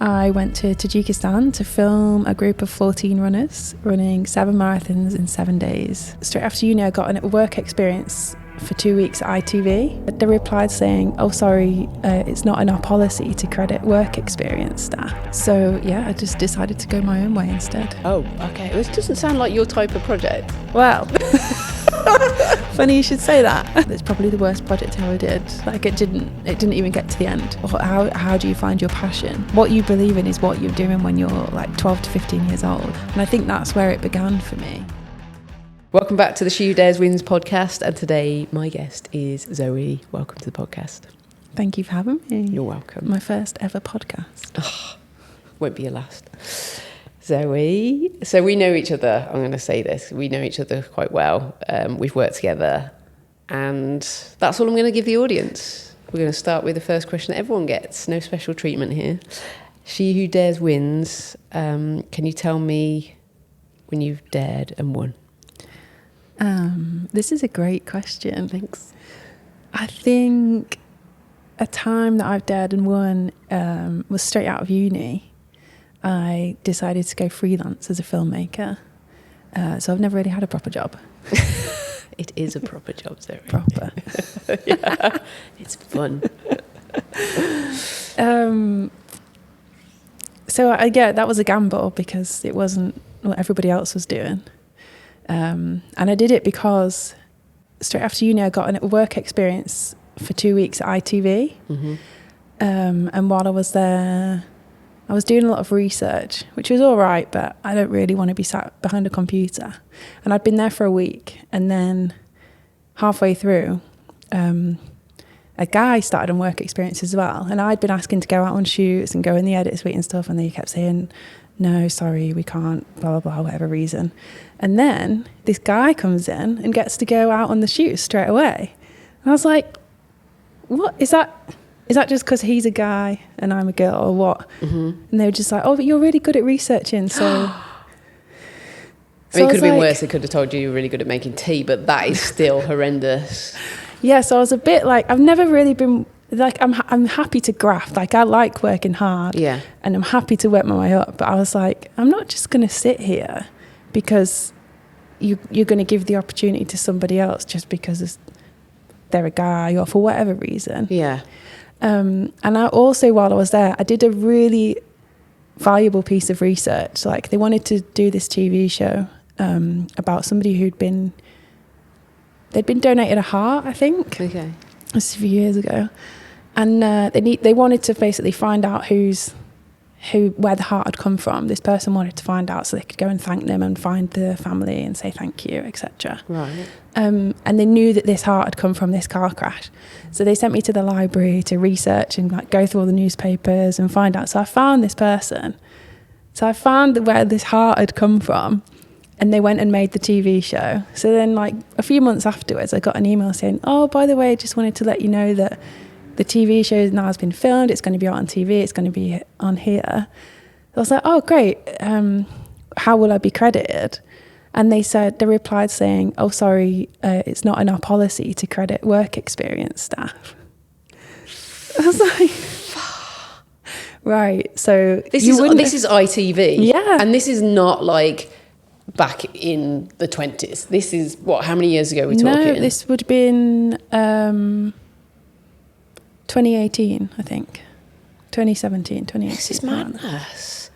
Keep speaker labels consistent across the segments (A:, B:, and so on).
A: I went to Tajikistan to film a group of 14 runners running 7 marathons in 7 days. Straight after uni, I got a work experience for 2 weeks at ITV. They replied saying, "Oh, sorry, it's not in our policy to credit work experience staff." So yeah, I just decided to go my own way instead.
B: Oh, okay. This doesn't sound like your type of project.
A: Well, funny you should say that. It's probably the worst project I ever did. Like it didn't even get to the end. How do you find your passion? What you believe in is what you're doing when you're like 12 to 15 years old. And I think that's where it began for me.
B: Welcome back to the She Who Dares Wins podcast, and today my guest is Zoe. Welcome to the podcast.
A: Thank you for having me.
B: You're welcome.
A: My first ever podcast.
B: Oh, won't be your last. Zoe, so we know each other, I'm going to say this, we know each other quite well. We've worked together, and that's all I'm going to give the audience. We're going to start with the first question that everyone gets. No special treatment here. She Who Dares Wins. Can you tell me when you've dared and won?
A: This is a great question.
B: Thanks.
A: I think a time that I've dared and won was straight out of uni. I decided to go freelance as a filmmaker. So I've never really had a proper job.
B: It is a proper job, Zoe.
A: Proper.
B: Yeah, it's fun.
A: So that was a gamble because it wasn't what everybody else was doing. And I did it because straight after uni, I got a work experience for 2 weeks at ITV. Mm-hmm. And while I was there, I was doing a lot of research, which was all right, but I don't really want to be sat behind a computer. And I'd been there for a week, and then halfway through, a guy started on work experience as well. And I'd been asking to go out on shoots and go in the edit suite and stuff, and they kept saying, "No, sorry, we can't, blah, blah, blah," whatever reason. And then this guy comes in and gets to go out on the shoots straight away. And I was like, what is that? Is that just because he's a guy and I'm a girl, or what? Mm-hmm. And they were just like, "Oh, but you're really good at researching." So,
B: I mean, it could have been worse. They could have told you were really good at making tea, but that is still horrendous.
A: Yeah, so I was a bit like, I've never really been like, I'm happy to graft. Like, I like working hard. Yeah. And I'm happy to work my way up. But I was like, I'm not just going to sit here because you're going to give the opportunity to somebody else just because they're a guy or for whatever reason. Yeah. And I also, while I was there, I did a really valuable piece of research. Like, they wanted to do this TV show about somebody they'd been donated a heart, I think. Okay. This was a few years ago. And they wanted to basically find out where the heart had come from. This person wanted to find out so they could go and thank them and find the family and say thank you, etc. Right. And they knew that this heart had come from this car crash. So they sent me to the library to research and like go through all the newspapers and find out. So I found this person. So I found where this heart had come from, and they went and made the TV show. So then like a few months afterwards, I got an email saying, "Oh, by the way, just wanted to let you know that the TV show now has been filmed. It's going to be out on TV. It's going to be on here." I was like, "Oh, great. How will I be credited?" And they replied saying, "Oh, sorry, it's not in our policy to credit work experience staff." I was like, right. So
B: this is ITV.
A: Yeah.
B: And this is not like back in the 20s. This is how many years ago are we talking?
A: No, this would have been 2018, I think. 2017, 2018.
B: This is madness.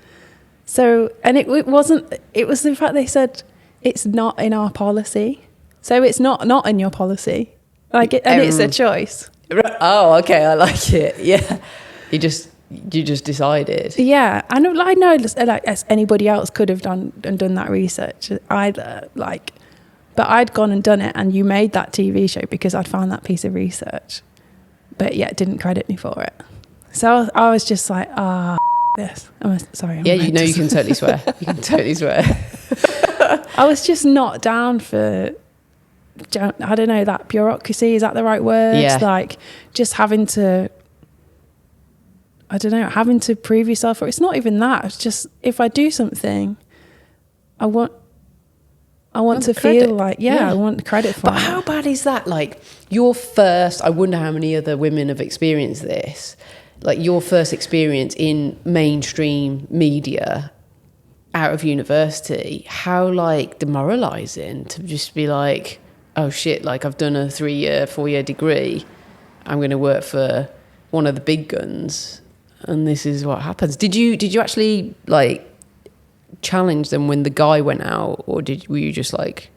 A: So, and it was the fact they said it's not in our policy. So it's not in your policy. And it's a choice.
B: Oh, okay, I like it. Yeah. You just decided.
A: Yeah, I know as anybody else could have done that research either, but I'd gone and done it, and you made that TV show because I'd found that piece of research, but yet didn't credit me for it. So I was just like, this. Sorry.
B: Yeah, you can totally swear. You can totally swear.
A: I was just not down for, I don't know, that bureaucracy, is that the right word? Yeah. Like just having to prove yourself, or it's not even that. It's just, if I do something, I want to feel like, I want credit for it.
B: But how bad is that? Like your first, I wonder how many other women have experienced this. like your first experience in mainstream media out of university, how like demoralizing to just be like, oh shit, like I've done a 3-year, 4-year degree, I'm going to work for one of the big guns, and this is what happens. Did you actually like challenge them when the guy went out, or were you just like,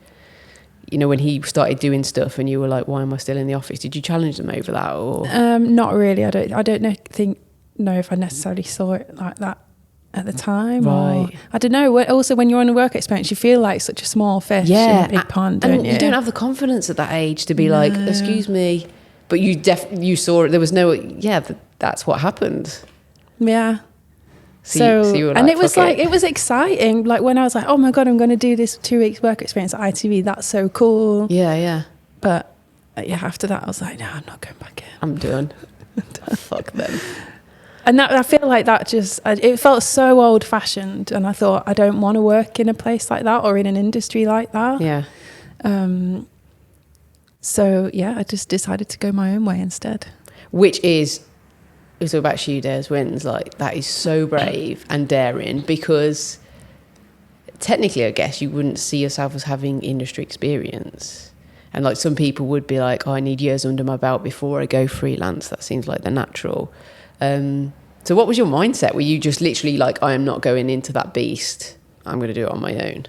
B: you know, when he started doing stuff and you were like, why am I still in the office? Did you challenge them over that? Or
A: not really. I don't know if I necessarily saw it like that at the time.
B: Right.
A: Or, I don't know. Also, when you're on a work experience, you feel like such a small fish in a big pond, don't you?
B: You don't have the confidence at that age to be like, excuse me. But you saw it. There was no, that's what happened.
A: Yeah.
B: So you were like,
A: and it was like, it was exciting. Like when I was like, oh my God, I'm going to do this 2 weeks work experience at ITV. That's so cool.
B: Yeah.
A: But after that, I was like, no, I'm not going back in.
B: I'm done. Fuck them.
A: And that, I feel like that it felt so old fashioned. And I thought, I don't want to work in a place like that or in an industry like that.
B: Yeah.
A: So I just decided to go my own way instead.
B: Which is, it's all about She Dares Wins. Like, that is so brave and daring, because technically, I guess, you wouldn't see yourself as having industry experience. And like some people would be like, oh, I need years under my belt before I go freelance. That seems like the natural. So what was your mindset? Were you just literally like, I am not going into that beast, I'm going to do it on my own?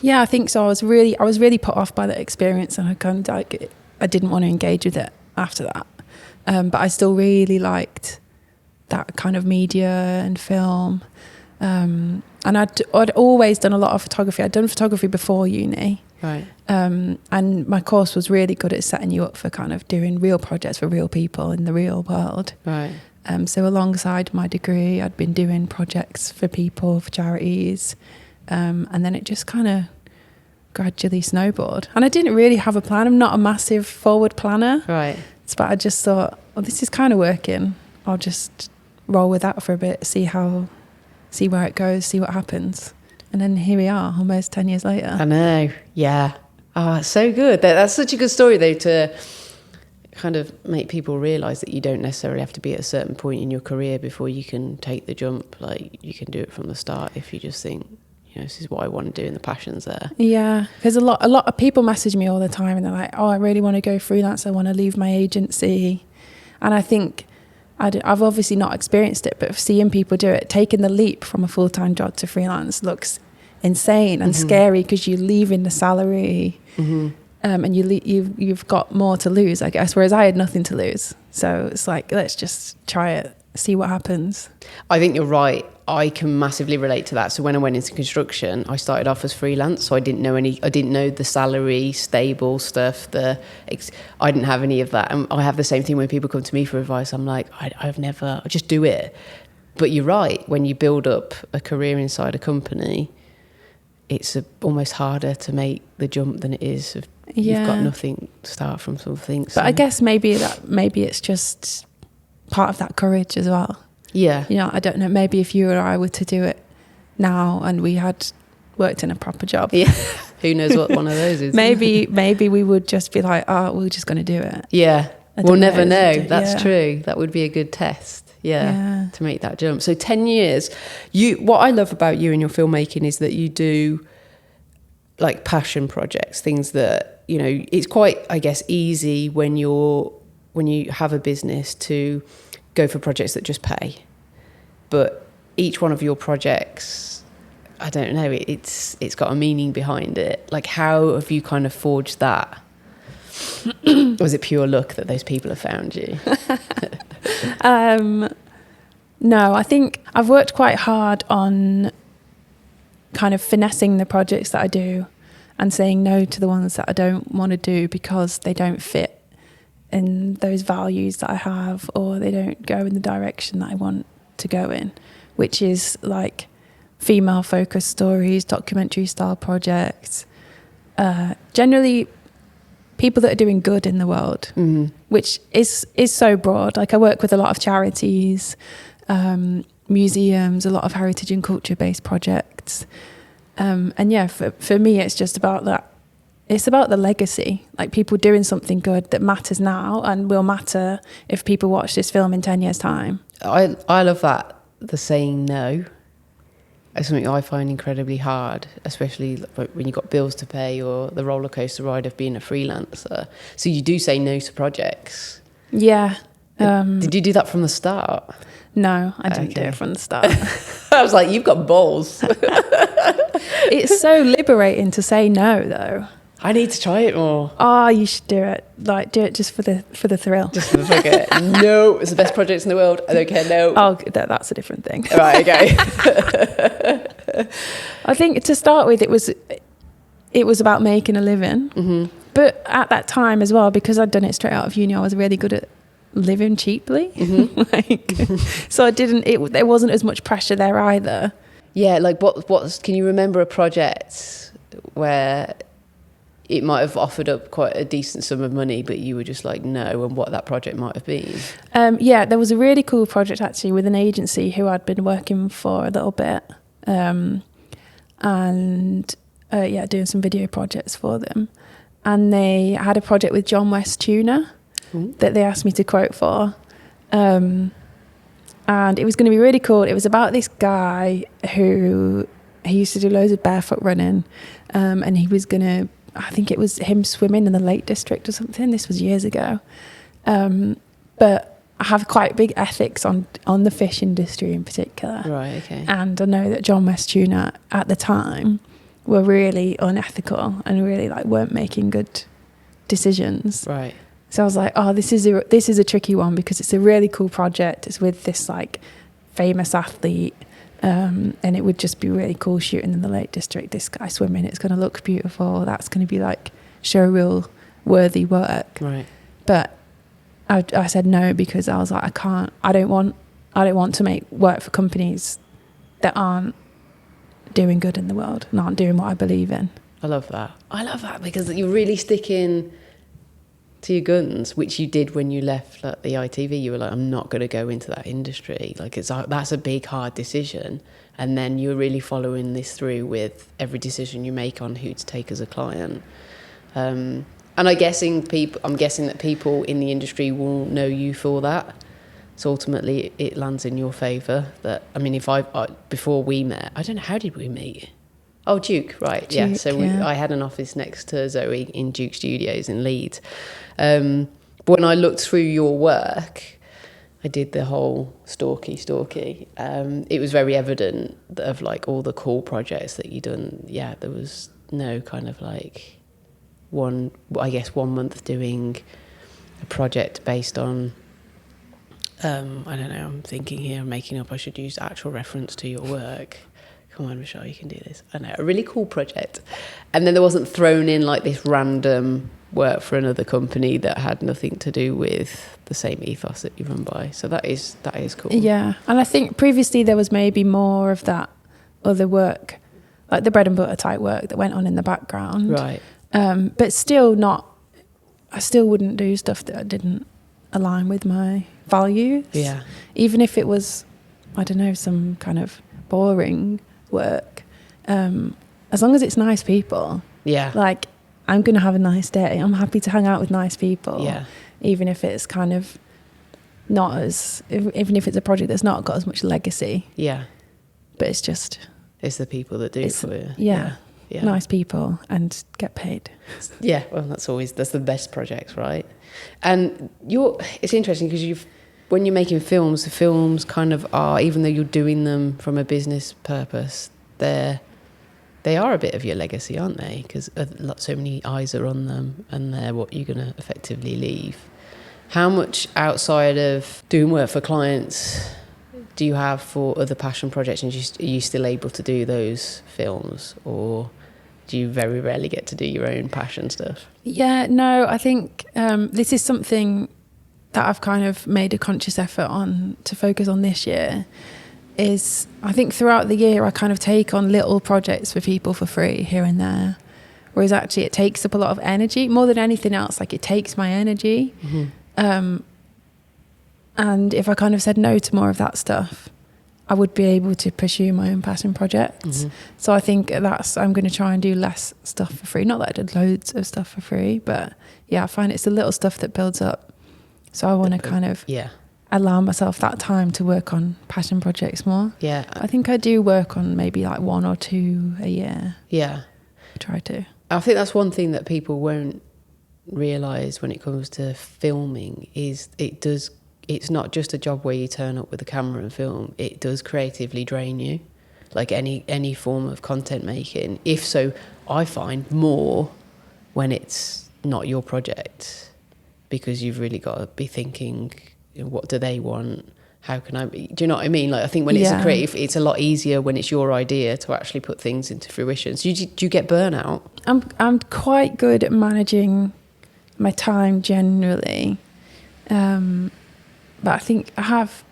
A: Yeah, I think so. I was really put off by that experience, and I kind of like, I didn't want to engage with it after that. But I still really liked that kind of media and film. And I'd always done a lot of photography. I'd done photography before uni.
B: Right.
A: And my course was really good at setting you up for kind of doing real projects for real people in the real world.
B: Right.
A: So alongside my degree, I'd been doing projects for people, for charities. And then it just kind of gradually snowballed. And I didn't really have a plan. I'm not a massive forward planner.
B: Right.
A: But I just thought, well, this is kind of working. I'll just roll with that for a bit, see where it goes, see what happens. And then here we are, almost 10 years later.
B: I know. Yeah. Oh, so good. That's such a good story, though, to kind of make people realise that you don't necessarily have to be at a certain point in your career before you can take the jump. Like, you can do it from the start if you just think, you know, this is what I want to do and the passion's there. Yeah,
A: because a lot of people message me all the time and they're like, oh, I really want to go freelance. I want to leave my agency. And I think I've obviously not experienced it, but seeing people do it, taking the leap from a full-time job to freelance looks insane and scary, because you're leaving the salary and you've got more to lose, I guess, whereas I had nothing to lose. So it's like, let's just try it, see what happens.
B: I think you're right. I can massively relate to that. So when I went into construction, I started off as freelance. So I didn't know the salary, stable stuff. I didn't have any of that. And I have the same thing when people come to me for advice. I'm like, I just do it. But you're right. When you build up a career inside a company, it's almost harder to make the jump than it is if you've got nothing to start from something. So.
A: But I guess maybe it's just part of that courage as well.
B: Yeah.
A: You know, I don't know, maybe if you or I were to do it now and we had worked in a proper job.
B: Yeah. Who knows what one of those is.
A: maybe we would just be like, oh, we're just going to do it.
B: Yeah. We'll never know. That's true. That would be a good test. Yeah. To make that jump. So 10 years. What I love about you and your filmmaking is that you do like passion projects, things that, you know, it's quite, I guess, easy when you have a business to go for projects that just pay. But each one of your projects, I don't know, it's got a meaning behind it. Like, how have you kind of forged that? Was it pure luck that those people have found you?
A: No, I think I've worked quite hard on kind of finessing the projects that I do and saying no to the ones that I don't want to do because they don't fit in those values that I have, or they don't go in the direction that I want to go in, which is like female focused stories, documentary style projects, generally people that are doing good in the world, which is so broad. Like I work with a lot of charities, museums, a lot of heritage and culture based projects. And yeah, for me, it's just about that it's about the legacy, like people doing something good that matters now and will matter if people watch this film in 10 years' time.
B: I love that, the saying no. It's something I find incredibly hard, especially when you've got bills to pay or the roller coaster ride of being a freelancer. So you do say no to projects.
A: Yeah.
B: Did you do that from the start?
A: No, I didn't do it from the start.
B: I was like, you've got balls.
A: It's so liberating to say no, though.
B: I need to try it more.
A: Oh, you should do it. Like, do it just for the thrill.
B: Just for the fuck it. No, it's the best project in the world. I don't care, no.
A: Oh, that's a different thing.
B: Right, okay.
A: I think to start with, it was about making a living.
B: Mm-hmm.
A: But at that time as well, because I'd done it straight out of uni, I was really good at living cheaply. Mm-hmm. So there wasn't as much pressure there either.
B: Yeah, like can you remember a project where it might have offered up quite a decent sum of money, but you were just like, no, and what that project might have been?
A: Yeah, there was a really cool project actually with an agency who I'd been working for a little bit. Doing some video projects for them. And they had a project with John West Tuna that they asked me to quote for. And it was going to be really cool. It was about this guy who, he used to do loads of barefoot running. And he was going to, I think it was him swimming in the Lake District or something. This was years ago. But I have quite big ethics on the fish industry in particular.
B: Right, okay.
A: And I know that John West Tuna at the time were really unethical and really weren't making good decisions.
B: Right.
A: So I was like, oh, this is a tricky one because it's a really cool project. It's with this famous athlete. And it would just be really cool shooting in the Lake District. This guy swimming, it's going to look beautiful. That's going to be showreel worthy work.
B: Right.
A: But I said no because I was like, I don't want to make work for companies that aren't doing good in the world and aren't doing what I believe in.
B: I love that because you're really sticking to your guns, which you did when you left the ITV. You were like, I'm not going to go into that industry. That's a big, hard decision. And then you're really following this through with every decision you make on who to take as a client. And I'm guessing that people in the industry will know you for that. So ultimately, it lands in your favour. Before we met, I don't know, how did we meet? Oh, Duke, right, Duke, yeah. So I had an office next to Zoe in Duke Studios in Leeds. But when I looked through your work, I did the whole stalky. It was very evident of all the cool projects that you'd done. Yeah, there was no kind of 1 month doing a project based on, I don't know, I'm thinking here, I'm making up, I should use actual reference to your work. Come on, Michelle, you can do this. I know, a really cool project. And then there wasn't thrown in this random work for another company that had nothing to do with the same ethos that you run by. So that is cool. Yeah,
A: and I think previously there was maybe more of that other work, like the bread and butter type work that went on in the background.
B: Right.
A: But still not, I still wouldn't do stuff that didn't align with my values.
B: Yeah.
A: Even if it was, I don't know, some kind of boring work. As long as it's nice people.
B: Yeah.
A: I'm going to have a nice day. I'm happy to hang out with nice people.
B: Yeah.
A: Even if it's kind of not as, even if it's a project that's not got as much legacy.
B: Yeah.
A: But it's just.
B: It's the people that do it for you.
A: Yeah. Yeah. Nice people and get paid.
B: Yeah, well, that's the best projects, right? And it's interesting because when you're making films, the films kind of are, even though you're doing them from a business purpose, they are a bit of your legacy, aren't they? Because so many eyes are on them and they're what you're going to effectively leave. How much outside of doing work for clients do you have for other passion projects, and are you still able to do those films, or do you very rarely get to do your own passion stuff? Yeah,
A: no, I think this is something that I've kind of made a conscious effort on to focus on this year. Is I think throughout the year I kind of take on little projects for people for free here and there, whereas actually it takes up a lot of energy more than anything else. It takes my energy. Mm-hmm. And if I kind of said no to more of that stuff, I would be able to pursue my own passion projects. So I think I'm going to try and do less stuff for free. Not that I did loads of stuff for free, but yeah, I find it's the little stuff that builds up. So I want to kind of allow myself that time to work on passion projects more.
B: Yeah.
A: I think I do work on maybe like 1 or 2 a year.
B: Yeah.
A: I try to.
B: I think that's one thing that people won't realise when it comes to filming is it's not just a job where you turn up with a camera and film. It does creatively drain you, like any form of content making. If so, I find more when it's not your project, because you've really got to be thinking, what do they want? How can I be? Do you know what I mean? Like, I think when it's a creative, it's a lot easier when it's your idea to actually put things into fruition. So do you get burnout?
A: I'm quite good at managing my time generally. But I think I have...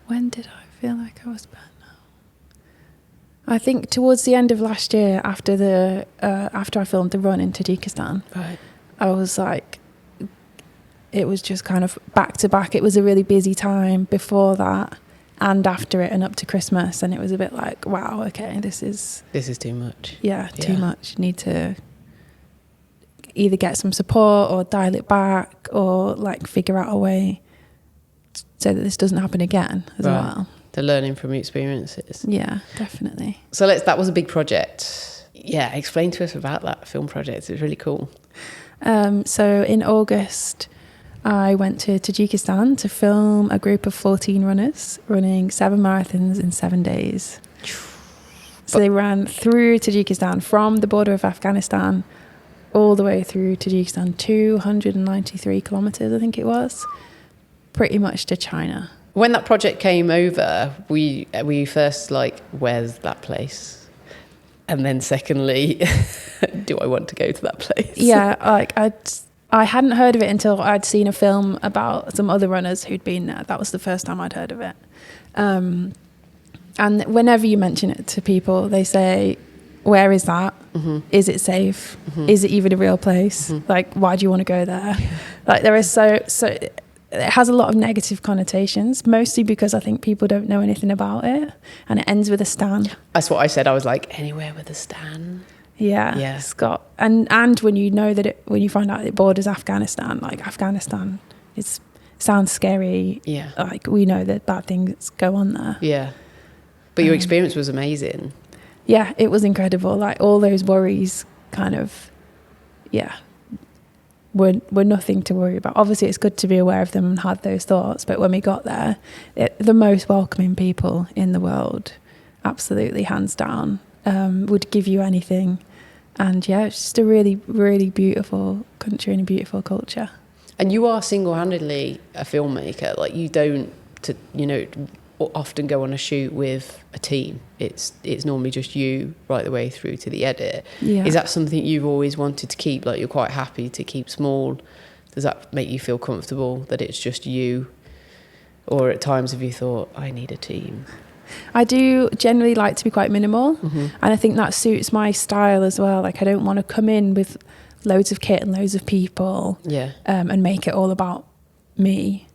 A: When did I feel like I was burnt out? I think towards the end of last year, after I filmed the run in Tajikistan,
B: right.
A: I was like... It was just kind of back to back. It was a really busy time before that and after it and up to Christmas. And it was a bit like, wow, okay, this is too much. Yeah, too much. Need to either get some support or dial it back or like figure out a way so that this doesn't happen again as well.
B: The learning from experiences.
A: Yeah, definitely.
B: So that was a big project. Yeah, explain to us about that film project. It was really cool.
A: So in August, I went to Tajikistan to film a group of 14 runners running 7 marathons in 7 days. So they ran through Tajikistan from the border of Afghanistan all the way through Tajikistan, 293 kilometers, I think it was, pretty much to China.
B: When that project came over, we first like, where's that place? And then secondly, do I want to go to that place?
A: Yeah, like I hadn't heard of it until I'd seen a film about some other runners who'd been there. That was the first time I'd heard of it. And whenever you mention it to people, they say, where is that? Mm-hmm. Is it safe? Mm-hmm. Is it even a real place? Mm-hmm. Like, why do you want to go there? Like, there is so it has a lot of negative connotations, mostly because I think people don't know anything about it. And it ends with a stan. That's
B: what I said. I was like, anywhere with a stan.
A: Yeah, Scott. And when you know that when you find out it borders Afghanistan, like Afghanistan sounds scary. Yeah. Like, we know that bad things go on there.
B: Yeah. But your experience was amazing.
A: Yeah, it was incredible. Like, all those worries kind of, were nothing to worry about. Obviously, it's good to be aware of them and have those thoughts. But when we got there, the most welcoming people in the world, absolutely, hands down, would give you anything. And it's just a really, really beautiful country and a beautiful culture.
B: And you are single-handedly a filmmaker. Like, you don't, often go on a shoot with a team. It's normally just you right the way through to the edit. Yeah. Is that something you've always wanted to keep? Like, you're quite happy to keep small? Does that make you feel comfortable that it's just you? Or at times have you thought, I need a team?
A: I do generally like to be quite minimal. Mm-hmm. And I think that suits my style as well. Like, I don't want to come in with loads of kit and loads of people and make it all about me.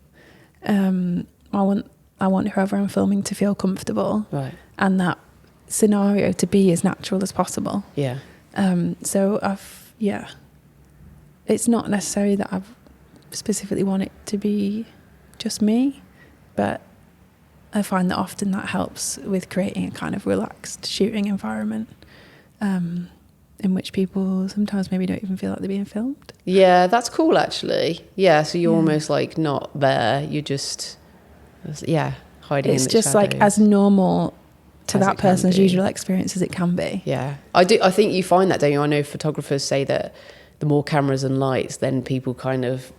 A: I want whoever I'm filming to feel comfortable, right, and that scenario to be as natural as possible. Yeah. So it's not necessarily that I specifically want it to be just me, but I find that often that helps with creating a kind of relaxed shooting environment in which people sometimes maybe don't even feel like they're being filmed. Yeah,
B: that's cool, actually. Yeah, so you're almost like not there. You're just... hiding
A: it's
B: in the
A: just
B: shadows.
A: Like as normal to that person's usual experience as it can be.
B: Yeah, I think you find that, don't you? I know photographers say that the more cameras and lights, then people kind of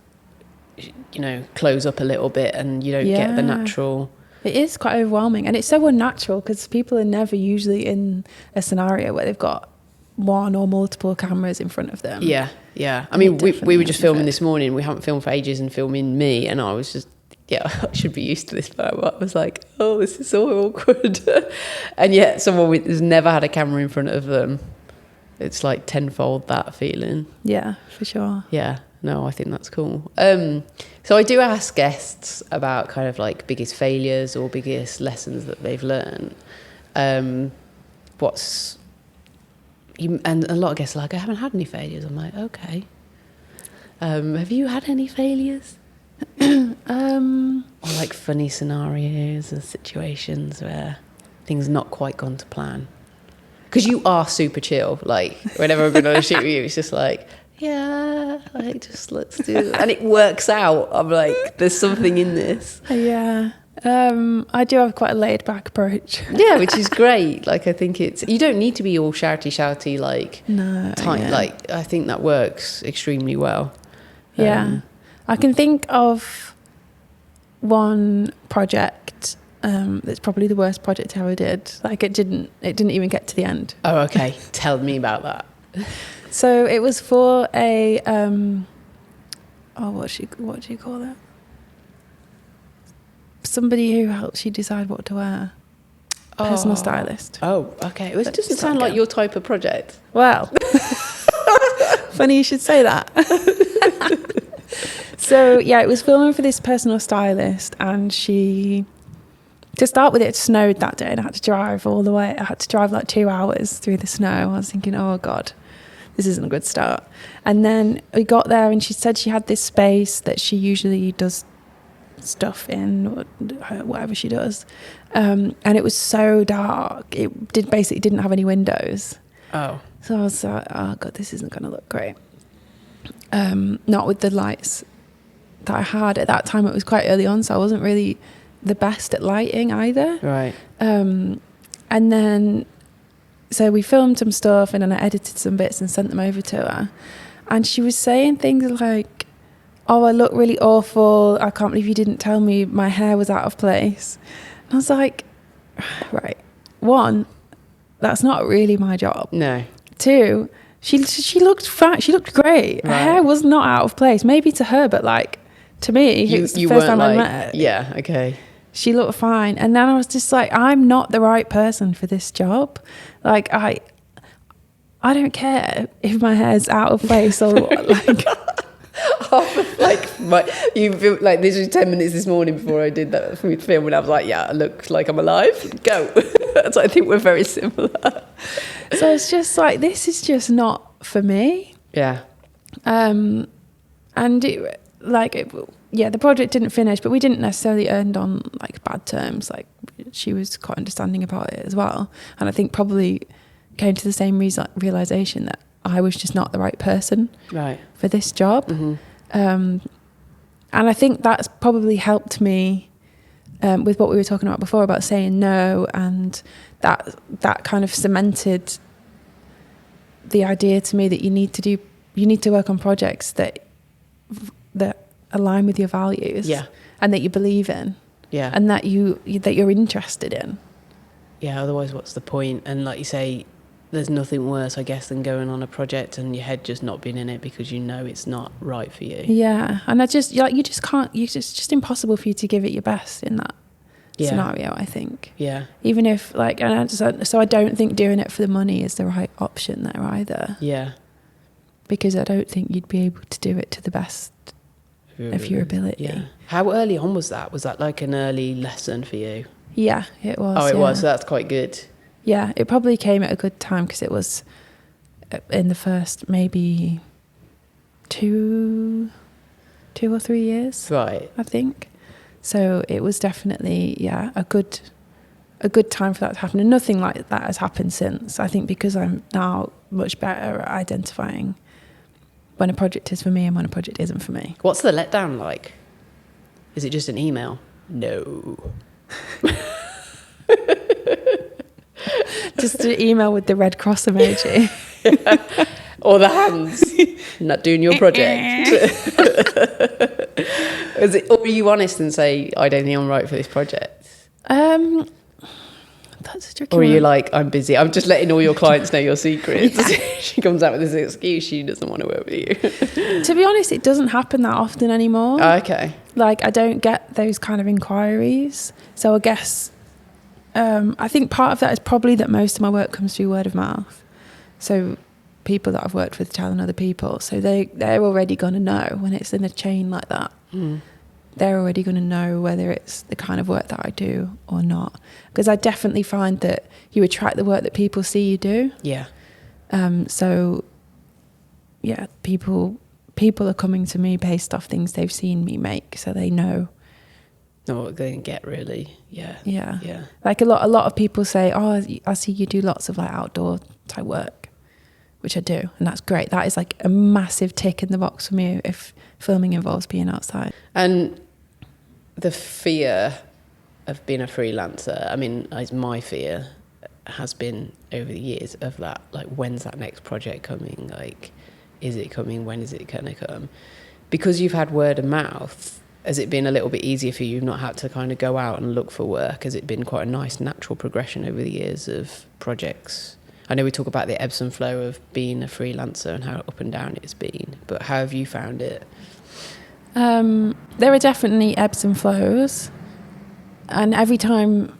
B: close up a little bit and you don't get the natural.
A: It is quite overwhelming, and it's so unnatural because people are never usually in a scenario where they've got one or multiple cameras in front of them.
B: Yeah. I mean, we were just filming this morning. We haven't filmed for ages, and filming me, and I was just, I should be used to this, but I was like, oh, this is so awkward. And yet someone who's never had a camera in front of them, it's like tenfold that feeling.
A: Yeah, for sure.
B: Yeah. No, I think that's cool. So I do ask guests about kind of like biggest failures or biggest lessons that they've learned. And a lot of guests are like, I haven't had any failures. I'm like, okay. Have you had any failures? Or like funny scenarios or situations where things not quite gone to plan? Because you are super chill. Like whenever I've been on a shoot with you, it's just like, yeah, like just let's do it. And it works out. I'm like, there's something in this.
A: Yeah. I do have quite a laid back approach.
B: Yeah, which is great. Like I think you don't need to be all shouty like tight. Yeah. Like I think that works extremely well.
A: Yeah. I can think of one project that's probably the worst project I ever did. Like it didn't even get to the end.
B: Oh, okay. Tell me about that.
A: So it was for a what do you call it? Somebody who helps you decide what to wear. Personal stylist.
B: Oh, okay. It doesn't sound like your type of project.
A: Well, funny you should say that. So yeah, it was filming for this personal stylist, and to start with, it snowed that day, and I had to drive all the way. I had to drive like 2 hours through the snow. I was thinking, oh God, this isn't a good start. And then we got there, and she said she had this space that she usually does stuff in, or whatever she does, and it was so dark. It didn't have any windows.
B: Oh,
A: so I was like, oh God, this isn't going to look great. Not with the lights that I had at that time. It was quite early on, so I wasn't really the best at lighting either.
B: Right.
A: And then, so we filmed some stuff, and then I edited some bits and sent them over to her. And she was saying things like, oh, I look really awful. I can't believe you didn't tell me my hair was out of place. And I was like, right. One, that's not really my job.
B: No.
A: Two, she looked fine. She looked great. Her hair was not out of place. Maybe to her, but like to me, it's the first time I met her.
B: Yeah, okay.
A: She looked fine. And then I was just like, I'm not the right person for this job. Like I don't care if my hair's out of place or like.
B: Like this was 10 minutes this morning before I did that film, and I was like, yeah, I look like I'm alive. Go. So I think we're very similar.
A: So it's just like, this is just not for me.
B: Yeah.
A: And the project didn't finish, but we didn't necessarily end on like bad terms. Like she was quite understanding about it as well, and I think probably came to the same realization that I was just not the right person for this job. Mm-hmm. And I think that's probably helped me with what we were talking about before about saying no, and that kind of cemented the idea to me that you need to work on projects that align with your values, and that you believe in, and that you're interested in.
B: Yeah, otherwise what's the point? And like you say, there's nothing worse, I guess, than going on a project and your head just not being in it because you know it's not right for you. Yeah,
A: and it's just impossible for you to give it your best in that scenario, I think.
B: Yeah.
A: Even if so I don't think doing it for the money is the right option there either.
B: Yeah.
A: Because I don't think you'd be able to do it to the best of your ability.
B: Yeah. How early on was that? Was that like an early lesson for you?
A: Yeah, it was.
B: Oh, it was. So that's quite good.
A: Yeah, it probably came at a good time because it was in the first maybe 2 or 3 years.
B: Right.
A: I think. So it was definitely, a good time for that to happen. And nothing like that has happened since. I think because I'm now much better at identifying when a project is for me and when a project isn't for me.
B: What's the letdown like? Is it just an email? No.
A: Just an email with the red cross emoji.
B: Yeah. Or the hands. Not doing your project. Or are you honest and say, I don't think I'm right for this project?
A: That's a tricky
B: Or are
A: one.
B: you like, I'm busy, I'm just letting all your clients know your secrets? She comes out with this excuse, she doesn't want to work with you.
A: To be honest, it doesn't happen that often anymore.
B: Oh, okay.
A: Like, I don't get those kind of inquiries. So I guess, I think part of that is probably that most of my work comes through word of mouth. So people that I've worked with telling other people. So they're already going to know when it's in a chain like that. They're already going to know whether it's the kind of work that I do or not. Because I definitely find that you attract the work that people see you do.
B: Yeah.
A: So, yeah, people are coming to me based off things they've seen me make, so they know
B: what they can get, really. Yeah.
A: Like a lot of people say, oh, I see you do lots of like outdoor type work, which I do, and that's great. That is like a massive tick in the box for me if filming involves being outside.
B: And the fear of being a freelancer, I mean, my fear has been over the years of that, like, when's that next project coming? Like, is it coming? When is it going to come? Because you've had word of mouth, has it been a little bit easier for you? You've not had to kind of go out and look for work? Has it been quite a nice natural progression over the years of projects? I know we talk about the ebbs and flow of being a freelancer and how up and down it's been, but how have you found it?
A: There are definitely ebbs and flows, and every time,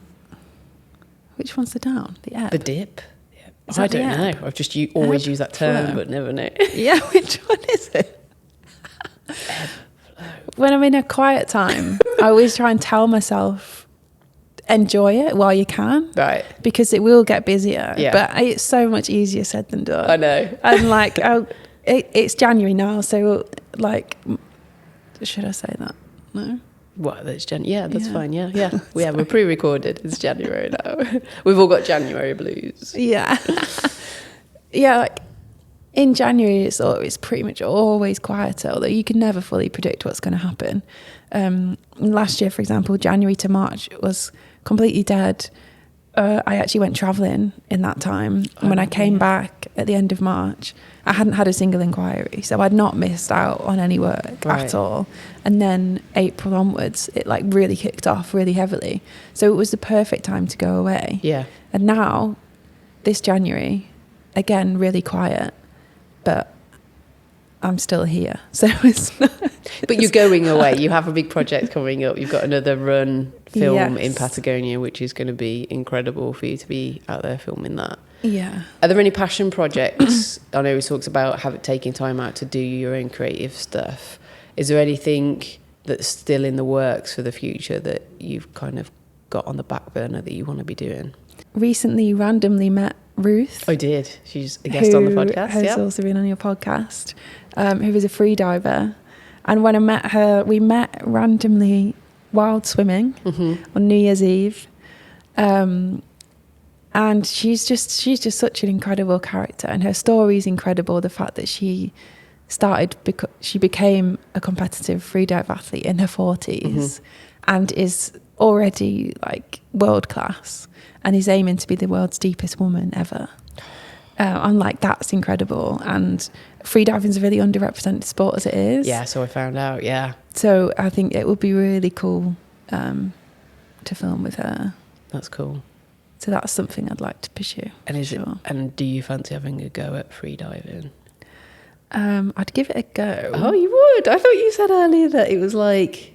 A: which one's the down? The ebb?
B: The dip? I don't know. I've just always used that term, flow. But never know.
A: Yeah, which one is it? Ebb, flow. When I'm in a quiet time, I always try and tell myself, enjoy it while you can.
B: Right.
A: Because it will get busier.
B: Yeah.
A: But it's so much easier said than done.
B: I know.
A: And like, it's January now, so like, should I say that? No?
B: Well, it's January. Yeah, that's fine. Yeah. We're pre-recorded. It's January now. We've all got January blues.
A: Yeah. Yeah, like in January, it's pretty much always quieter, although you can never fully predict what's going to happen. Last year, for example, January to March was completely dead. I actually went travelling in that time. And when I came back at the end of March, I hadn't had a single inquiry. So I'd not missed out on any work at all. And then April onwards, it like really kicked off really heavily. So it was the perfect time to go away.
B: Yeah.
A: And now, this January, again, really quiet, but I'm still here. So it's not...
B: But you're going away. You have a big project coming up. You've got another run film in Patagonia, which is going to be incredible for you to be out there filming that.
A: Yeah.
B: Are there any passion projects? I know we talked about taking time out to do your own creative stuff. Is there anything that's still in the works for the future that you've kind of got on the back burner that you want to be doing? Recently,
A: randomly met Ruth.
B: I did. She's a guest on the podcast.
A: Has also been on your podcast. Who was a free diver. And when I met her, we met randomly wild swimming on New Year's Eve. And she's just such an incredible character, and her story is incredible. The fact that she became a competitive free dive athlete in her 40s and is already like world class and is aiming to be the world's deepest woman ever. I'm like, that's incredible. And freediving is a really underrepresented sport as it is.
B: Yeah, so I found out, yeah.
A: So I think it would be really cool to film with her.
B: That's cool.
A: So that's something I'd like to pursue.
B: And do you fancy having a go at freediving?
A: I'd give it a go.
B: Oh, you would? I thought you said earlier that it was like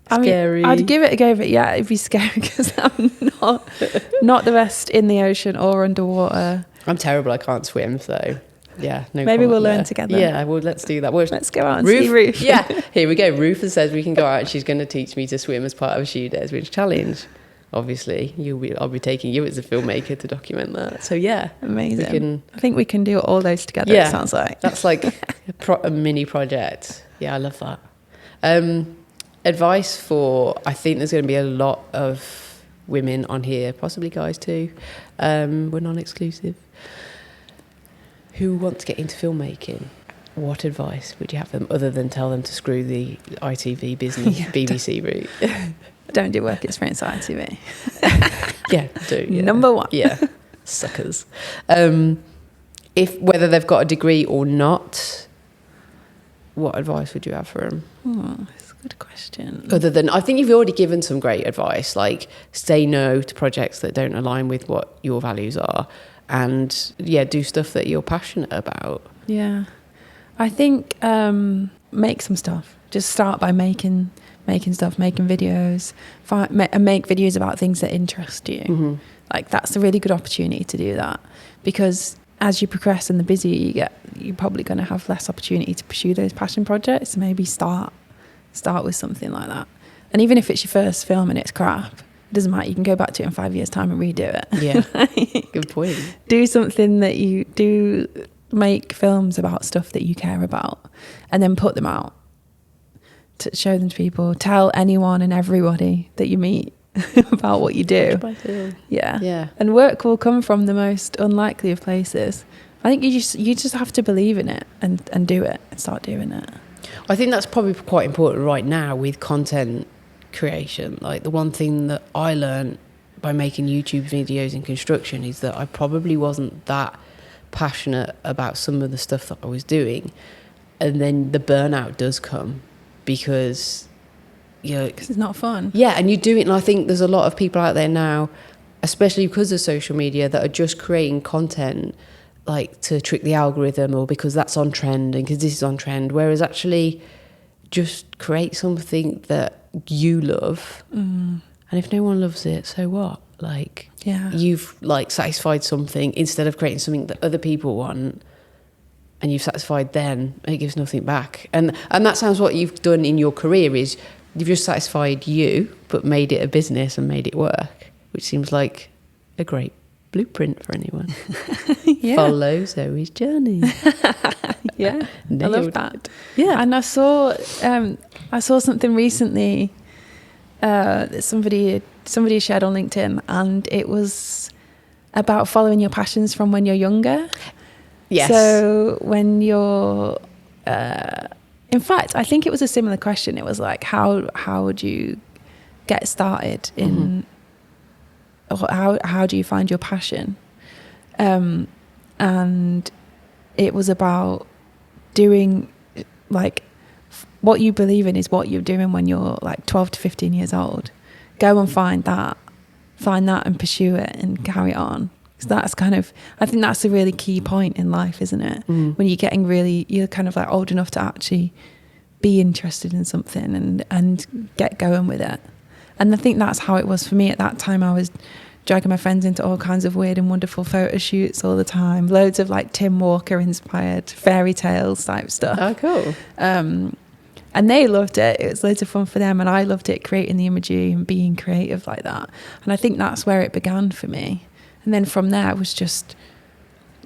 B: scary.
A: I mean, I'd give it a go, but yeah, it'd be scary because I'm not the best in the ocean or underwater.
B: I'm terrible. I can't swim, so yeah. No.
A: Maybe we'll learn together.
B: Yeah, well, let's do that.
A: Let's go out and see Ruth.
B: Yeah, here we go. Ruth has said we can go out, and she's going to teach me to swim as part of a She Dares Which challenge. Obviously, I'll be taking you as a filmmaker to document that. So yeah,
A: amazing. I think we can do all those together. Yeah, it sounds like
B: that's like a mini project. Yeah, I love that. Advice for, I think there's going to be a lot of women on here, possibly guys too. We're non-exclusive. Who want to get into filmmaking? What advice would you have them other than tell them to screw the ITV business BBC route?
A: Don't do work experience at ITV.
B: Yeah, do. Yeah.
A: Number one.
B: Yeah, suckers. Whether they've got a degree or not, what advice would you have for them?
A: Oh, that's a good question.
B: Other than, I think you've already given some great advice, like say no to projects that don't align with what your values are, and do stuff that you're passionate about.
A: Yeah, I think make some stuff. Just start by making stuff, making videos, and make videos about things that interest you. Like that's a really good opportunity to do that, because as you progress and the busier you get, you're probably going to have less opportunity to pursue those passion projects. Maybe start with something like that. And even if it's your first film and it's crap, it doesn't matter. You can go back to it in 5 years' time and redo it.
B: Yeah, good point.
A: Do something that you do, make films about stuff that you care about, and then put them out to show them to people. Tell anyone and everybody that you meet about what you do. Yeah. And work will come from the most unlikely of places. I think you just have to believe in it and do it and start doing it.
B: I think that's probably quite important right now with content creation. Like, the one thing that I learned by making YouTube videos in construction is that I probably wasn't that passionate about some of the stuff that I was doing, and then the burnout does come because
A: it's not fun.
B: Yeah, and you do it, and I think there's a lot of people out there now, especially because of social media, that are just creating content like to trick the algorithm, or because that's on trend and because this is on trend, whereas actually just create something that you love. And if no one loves it, so what? Like, you've like satisfied something instead of creating something that other people want, and you've satisfied them, and it gives nothing back. And that sounds what you've done in your career is you've just satisfied you but made it a business and made it work, which seems like a great blueprint for anyone. Follow Zoe's journey.
A: I love that. And I saw something recently that somebody shared on LinkedIn, and it was about following your passions from when you're younger.
B: Yes.
A: So when you're in fact, I think it was a similar question. It was like, how would you get started in how do you find your passion? And it was about doing, like, what you believe in is what you're doing when you're like 12 to 15 years old. Go and find that and pursue it and carry it on. So that's kind of, I think that's a really key point in life, isn't it? When you're kind of like old enough to actually be interested in something and get going with it. And I think that's how it was for me at that time. I was dragging my friends into all kinds of weird and wonderful photo shoots all the time. Loads of like Tim Walker inspired fairy tales type stuff.
B: Oh, cool.
A: And they loved it. It was loads of fun for them. And I loved it, creating the imagery and being creative like that. And I think that's where it began for me. And then from there, it was just,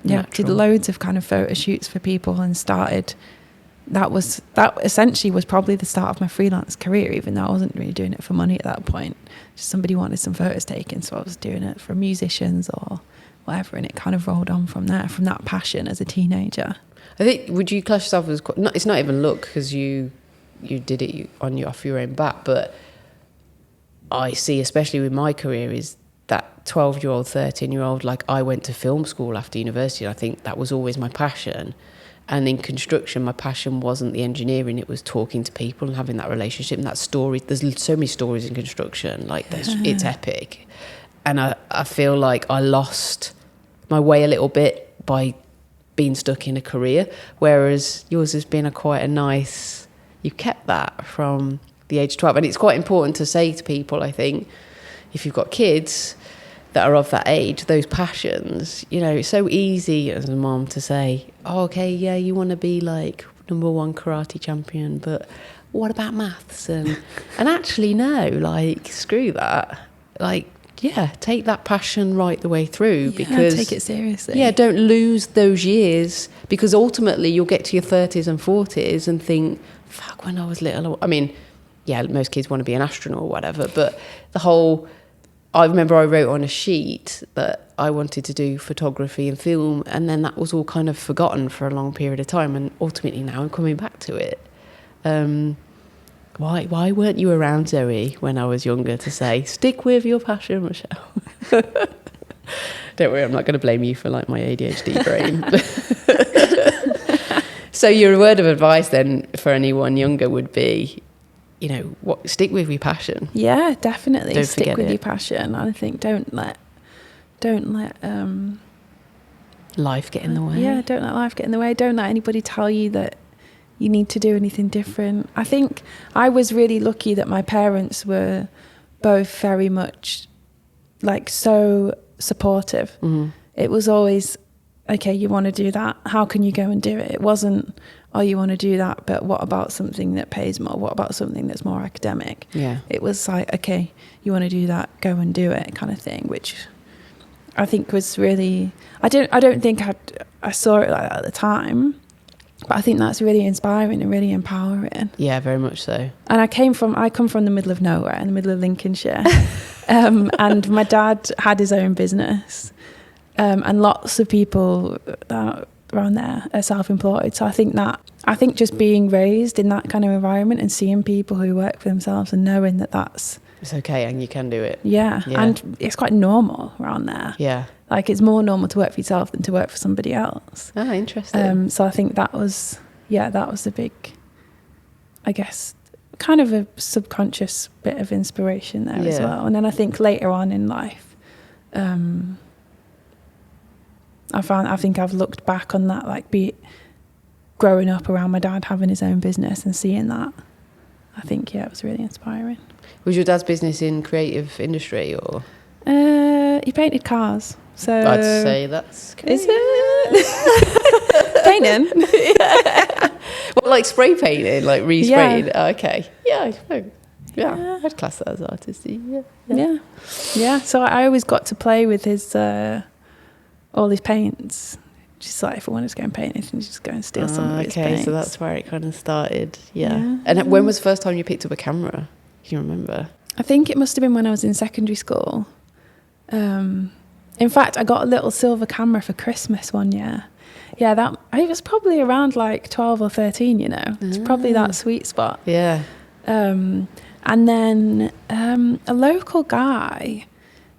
A: did loads of kind of photo shoots for people and started. That essentially was probably the start of my freelance career, even though I wasn't really doing it for money at that point. Just somebody wanted some photos taken, so I was doing it for musicians or whatever, and it kind of rolled on from there, from that passion as a teenager.
B: I think, would you class yourself as it's not even luck, because you did it off your own bat, but I see, especially with my career, is that 12-year-old, 13-year-old, like, I went to film school after university, and I think that was always my passion. And in construction, my passion wasn't the engineering, it was talking to people and having that relationship and that story. There's so many stories in construction, like, it's epic. And I feel like I lost my way a little bit by being stuck in a career, whereas yours has been quite a nice, you've kept that from the age of 12. And it's quite important to say to people, I think, if you've got kids that are of that age, those passions, it's so easy as a mom to say, oh, okay, yeah, you want to be like #1 karate champion, but what about maths? And actually, no, like, screw that. Like, take that passion right the way through, because
A: take it seriously.
B: Don't lose those years, because ultimately you'll get to your 30s and 40s and think, fuck, when I was little, I mean, most kids want to be an astronaut or whatever, but I remember I wrote on a sheet that I wanted to do photography and film, and then that was all kind of forgotten for a long period of time, and ultimately now I'm coming back to it. Why weren't you around, Zoe, when I was younger to say, stick with your passion, Michelle? Don't worry, I'm not going to blame you for like my ADHD brain. So your word of advice then for anyone younger would be, stick with your passion.
A: Yeah, definitely. Stick with your passion. I think don't let
B: life get in the way.
A: Yeah, don't let life get in the way. Don't let anybody tell you that you need to do anything different. I think I was really lucky that my parents were both very much like so supportive. It was always okay, you want to do that, how can you go and do it? It wasn't, oh, you want to do that, but what about something that pays more? What about something that's more academic?
B: Yeah.
A: It was like, okay, you want to do that, go and do it, kind of thing, which I think was really, I don't think I saw it like that at the time, but I think that's really inspiring and really empowering.
B: Yeah, very much so.
A: And I come from the middle of nowhere, in the middle of Lincolnshire, and my dad had his own business, and lots of people around there are self-employed. So I think just being raised in that kind of environment and seeing people who work for themselves and knowing that that's,
B: it's okay and you can do it.
A: Yeah, and it's quite normal around there.
B: Yeah.
A: Like, it's more normal to work for yourself than to work for somebody else.
B: Ah, interesting.
A: So I think that was a big, I guess, kind of a subconscious bit of inspiration there as well. And then I think later on in life, I think I've looked back on that, like, growing up around my dad having his own business and seeing that. I think, it was really inspiring.
B: Was your dad's business in creative industry or?
A: He painted cars. So
B: I'd say that's cool.
A: Is it? Painting?
B: Yeah. Well, like spray painting, like re-spraying. Yeah. Oh, okay. Yeah. I'd class that as artisty.
A: Yeah. So I always got to play with his all his paints. Just like, if I wanted to go and paint anything, just go and steal some of his paints.
B: Okay, so that's where it kind of started. Yeah. And when was the first time you picked up a camera? Can you remember?
A: I think it must have been when I was in secondary school. In fact, I got a little silver camera for Christmas one year. Yeah, it was probably around like 12 or 13, you know. It's probably that sweet spot.
B: Yeah.
A: And then a local guy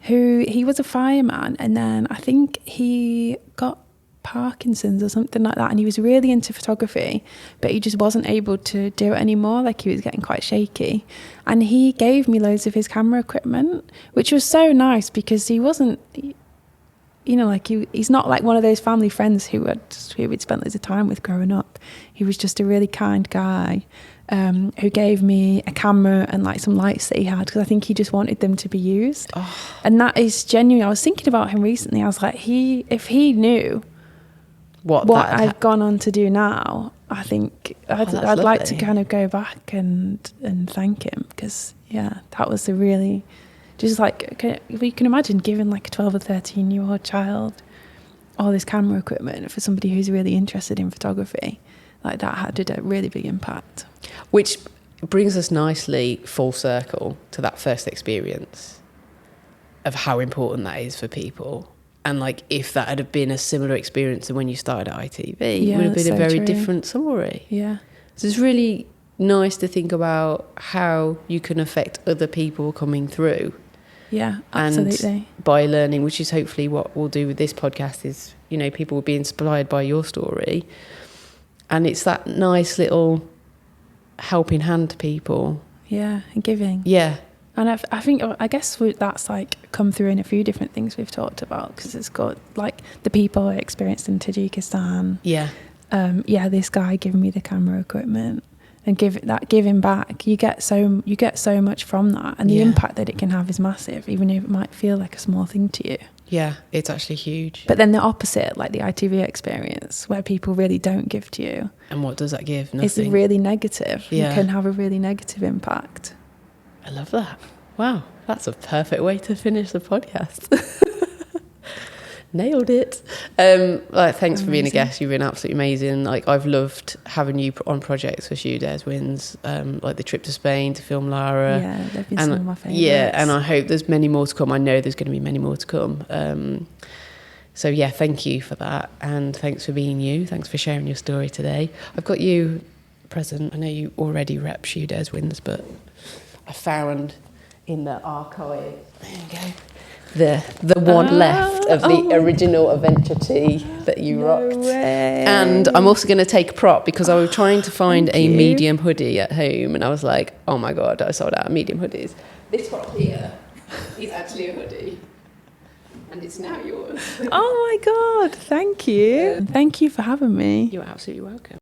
A: he was a fireman, and then I think he got Parkinson's or something like that, and he was really into photography, but he just wasn't able to do it anymore. Like, he was getting quite shaky, and he gave me loads of his camera equipment, which was so nice, because he wasn't, you know, like, he's not like one of those family friends who we'd spent loads of time with growing up. He was just a really kind guy, who gave me a camera and like some lights that he had, because I think he just wanted them to be used. And that is genuine. I was thinking about him recently. I was like, if he knew what I've gone on to do now, I think I'd like to kind of go back and thank him, because that was a really, just like, if you can imagine giving like a 12 or 13-year-old child all this camera equipment for somebody who's really interested in photography, like, that had a really big impact.
B: Which brings us nicely full circle to that first experience of how important that is for people. And like, if that had been a similar experience than when you started at ITV, it would have been a very different story.
A: Yeah.
B: So it's really nice to think about how you can affect other people coming through.
A: Yeah, absolutely.
B: And by learning, which is hopefully what we'll do with this podcast, is, you know, people will be inspired by your story. And it's that nice little helping hand to people.
A: Yeah, and giving.
B: Yeah.
A: And I guess that's like come through in a few different things we've talked about, because it's got like the people I experienced in Tajikistan.
B: Yeah.
A: This guy giving me the camera equipment and giving back. You get so much from that, and the impact that it can have is massive, even if it might feel like a small thing to you.
B: Yeah, it's actually huge.
A: But then the opposite, like the ITV experience, where people really don't give to you.
B: And what does that give? Nothing.
A: It's really negative.
B: Yeah.
A: You can have a really negative impact.
B: I love that. Wow, that's a perfect way to finish the podcast. Nailed it. Thanks for being a guest. You've been absolutely amazing. Like, I've loved having you on projects for Shoe Dares Wins, like the trip to Spain to film Lara.
A: Yeah, they've been some of my favourites.
B: Yeah, and I hope there's many more to come. I know there's going to be many more to come. So yeah, thank you for that, and thanks for being you. Thanks for sharing your story today. I've got you present. I know you already rep Shoe Dares Wins, but I found in the archive, there you go, the one left of the original adventure tee that you rocked.
A: Way.
B: And I'm also going to take a prop, because I was trying to find a medium hoodie at home, and I was like, oh my god, I sold out of medium hoodies. This prop here is actually a hoodie, and it's now yours.
A: Oh my god, thank you. Thank you for having me.
B: You're absolutely welcome.